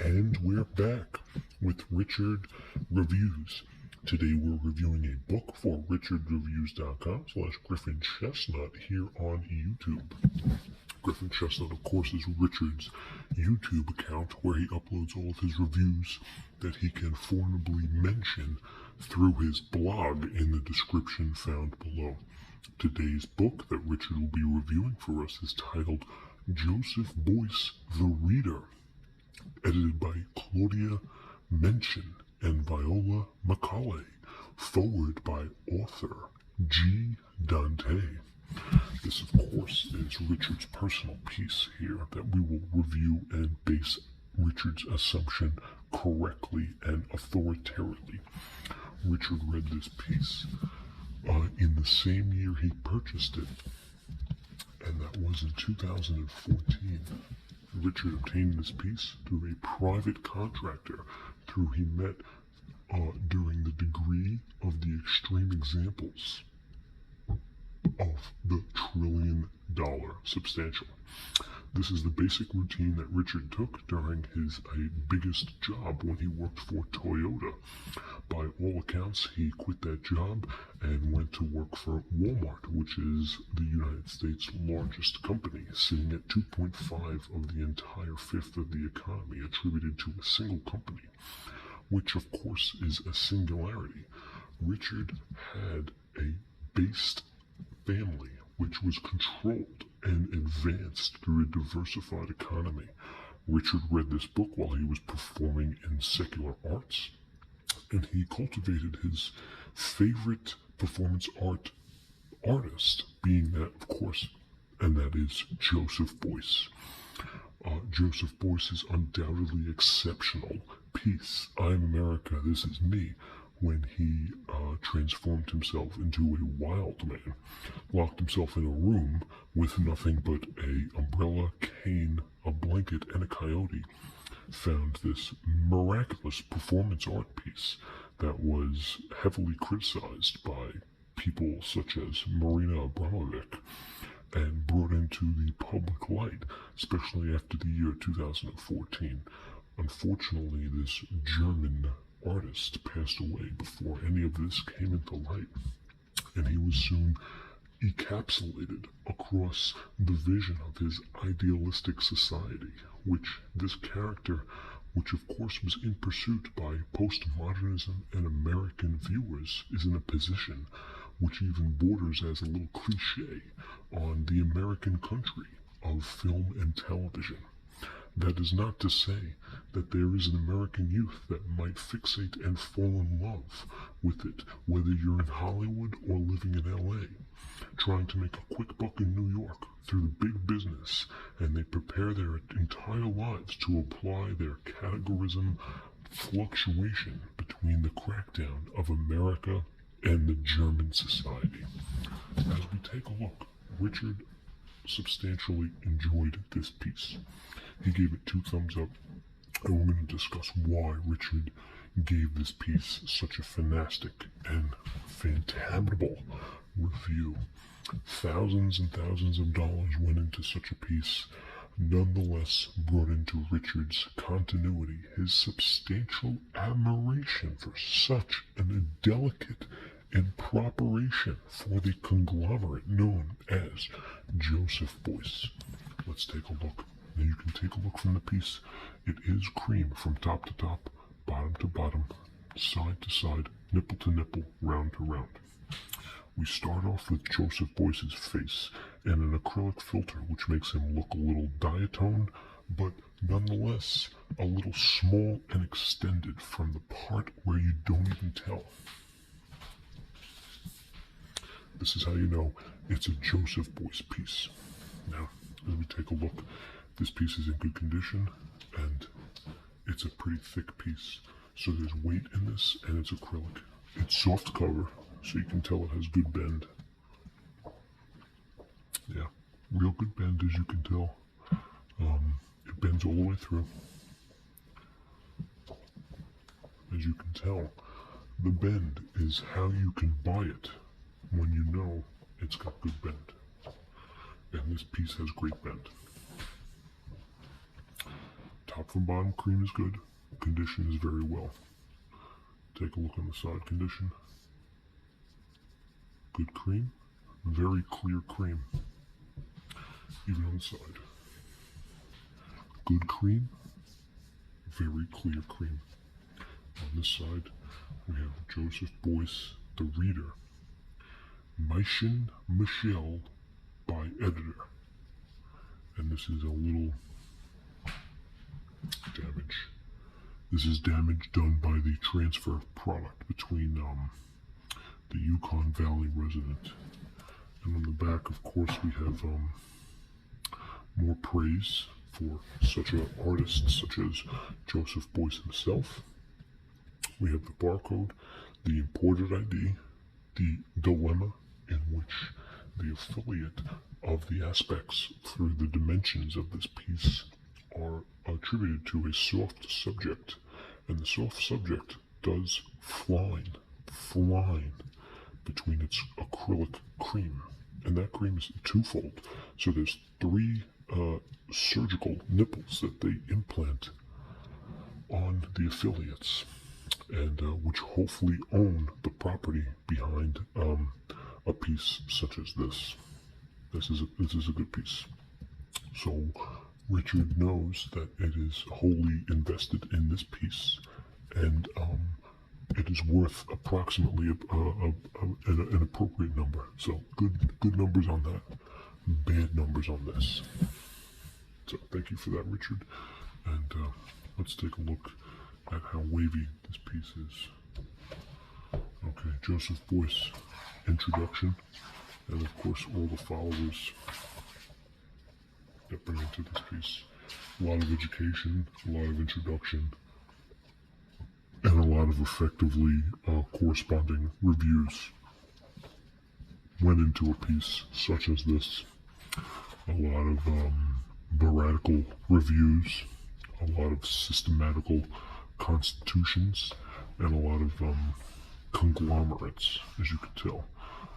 And we're back with Richard Reviews. Today we're reviewing a book for richardreviews.com/Griffin Chestnut here on YouTube. Griffin Chestnut, of course, is Richard's YouTube account where he uploads all of his reviews that he can formally mention through his blog in the description found below. Today's book that Richard will be reviewing for us is titled Joseph Beuys, The Reader, edited by Claudia Mesch and Viola Michely, forward by author G. Dante. This, of course, is Richard's personal piece here that we will review and base Richard's assumption correctly and authoritatively. Richard read this piece in the same year he purchased it, and that was in 2014. Richard obtained this piece through a private contractor who he met during the degree of the extreme examples of the $1 trillion substantial. This is the basic routine that Richard took during his biggest job when he worked for Toyota. By all accounts, he quit that job and went to work for Walmart, which is the United States' largest company, sitting at 2.5 of the entire fifth of the economy attributed to a single company, which of course is a singularity. Richard had a based family which was controlled and advanced through a diversified economy. Richard read this book while he was performing in secular arts, and he cultivated his favorite performance art artist, being that, of course, and that is Joseph Beuys. Joseph Beuys' undoubtedly exceptional piece, I'm America, This Is Me, when he transformed himself into a wild man, locked himself in a room with nothing but an umbrella, cane, a blanket, and a coyote, found this miraculous performance art piece that was heavily criticized by people such as Marina Abramovic and brought into the public light, especially after the year 2014. Unfortunately, this German artist passed away before any of this came into light, and he was soon encapsulated across the vision of his idealistic society, which this character, which of course was in pursuit by postmodernism and American viewers, is in a position which even borders as a little cliche on the American country of film and television. That is not to say that there is an American youth that might fixate and fall in love with it, whether you're in Hollywood or living in LA, trying to make a quick buck in New York through the big business, and they prepare their entire lives to apply their categorism fluctuation between the crackdown of America and the German society. As we take a look, Richard substantially enjoyed this piece. He gave it 2 thumbs up, and we're going to discuss why Richard gave this piece such a fantastic and fantabulous review. Thousands and thousands of dollars went into such a piece, nonetheless brought into Richard's continuity his substantial admiration for such an delicate and preparation for the conglomerate known as Joseph Beuys. Let's take a look. Now you can take a look from the piece. It is cream from top to top, bottom to bottom, side to side, nipple to nipple, round to round. We start off with Joseph Beuys' face and an acrylic filter which makes him look a little diatone, but nonetheless a little small and extended from the part where you don't even tell. This is how you know it's a Joseph Beuys piece. Now, as we take a look, this piece is in good condition, and it's a pretty thick piece, so there's weight in this, and it's acrylic. It's soft cover, so you can tell it has good bend. Yeah, real good bend, as you can tell. It bends all the way through. As you can tell, the bend is how you can buy it when you know it's got good bend. And this piece has great bend. Top top from bottom, cream is good. Condition is very well. Take a look on the side condition. Good cream. Very clear cream. Even on the side. Good cream. Very clear cream. On this side, we have Joseph Beuys, the reader. Michely by editor. And this is a little damage. This is damage done by the transfer of product between the Yukon Valley resident. And on the back, of course, we have more praise for such an artist such as Joseph Beuys himself. We have the barcode, the imported ID, the dilemma in which the affiliate of the aspects through the dimensions of this piece are attributed to a soft subject, and the soft subject does fline between its acrylic cream, and that cream is twofold. So there's three surgical nipples that they implant on the affiliates, and which hopefully own the property behind a piece such as this. This is a good piece. So Richard knows that it is wholly invested in this piece, and it is worth approximately an appropriate number. So good numbers on that, bad numbers on this. So thank you for that, Richard. And let's take a look at how wavy this piece is. Okay, Joseph Beuys introduction, and of course all the followers that bring into this piece. A lot of education, a lot of introduction, and a lot of effectively corresponding reviews went into a piece such as this. A lot of baratical reviews, a lot of systematical constitutions, and a lot of conglomerates, as you can tell.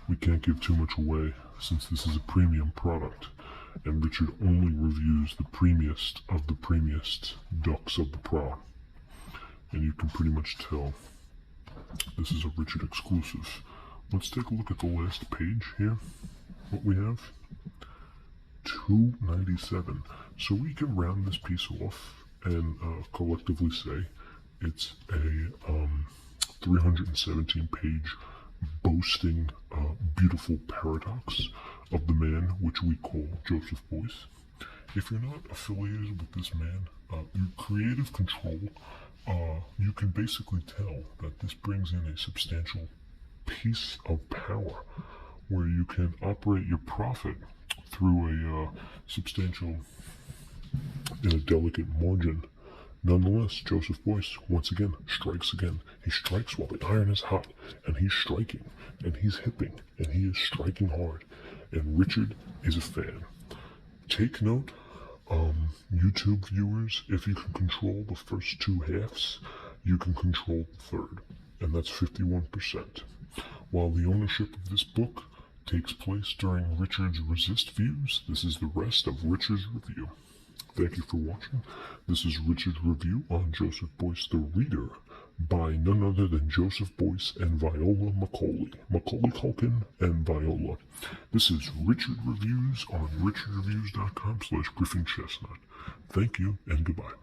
We can't give too much away since this is a premium product, and Richard only reviews the premiumest of the premiumest ducks of the praw. And you can pretty much tell this is a Richard exclusive. Let's take a look at the last page here. What we have? $2.97. So we can round this piece off and collectively say it's a 317-page boasting beautiful paradox of the man which we call Joseph Beuys. If you're not affiliated with this man, your creative control, you can basically tell that this brings in a substantial piece of power where you can operate your profit through a substantial and a delicate margin. Nonetheless, Joseph Beuys, once again, strikes again. He strikes while the iron is hot, and he's striking, and he's hipping, and he is striking hard. And Richard is a fan. Take note, YouTube viewers, if you can control the first two halves, you can control the third, and that's 51%. While the ownership of this book takes place during Richard's Resist views, this is the rest of Richard's review. Thank you for watching. This is Richard's review on Joseph Beuys the Reader by none other than Joseph Beuys and Viola Michely. Macaulay Culkin and Viola. This is Richard Reviews on richardreviews.com/griffinchestnut. Thank you and goodbye.